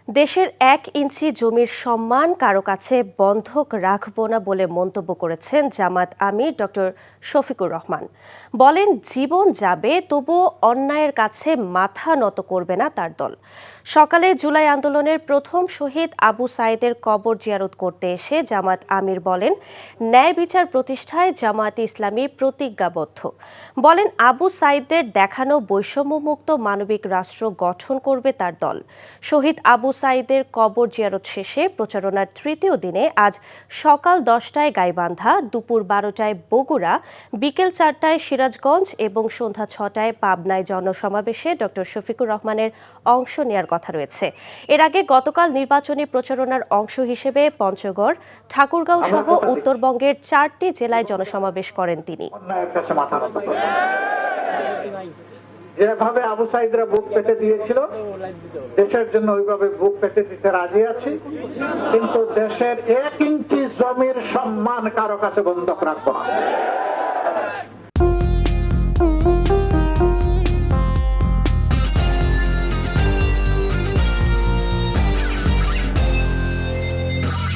দেশের ১ ইঞ্চি জমির সম্মান কারো কাছে বন্ধক রাখবো না বলে মন্তব্য করেছেন জামাত আমির ডক্টর শফিকুর রহমান। বলেন, জীবন যাবে তবুও অন্যায়ের কাছে মাথা নত করবে না তার দল। সকালে জুলাই আন্দোলনের প্রথম শহীদ আবু সাঈদের কবর জিয়ারত করতে এসে জামাত আমির বলেন, ন্যায় বিচার প্রতিষ্ঠায় জামায়াতে ইসলামী প্রতিজ্ঞাবদ্ধ। বলেন, আবু সাঈদের দেখানো বৈষম্যমুক্ত মানবিক রাষ্ট্র গঠন করবে তার দল। শহীদ আবু সাঈদের কবর জিয়ারত শেষে প্রচারণার তৃতীয় দিনে আজ সকাল 10টায় গাইবান্ধা, দুপুর 12টায় বগুড়া, বিকেল 4টায় সিরাজগঞ্জ এবং সন্ধ্যা 6টায় পাবনায় জনসমাবেশে ডক্টর শফিকুর রহমানের অংশ নেওয়ার কথা রয়েছে। এর আগে গতকাল নির্বাচনী প্রচারণার অংশ হিসেবে পঞ্চগড়, ঠাকুরগাঁও সহ উত্তরবঙ্গের 4টি জেলায় জনসমাবেশ করেন তিনি। যেভাবে আবু সাঈদরা বুক পেতে দিয়েছিল, দেশের জন্য ওইভাবে বুক পেতে দিতে রাজি আছি, কিন্তু দেশের 1 ইঞ্চি জমির সম্মান কারো কাছে বন্ধক রাখবো না।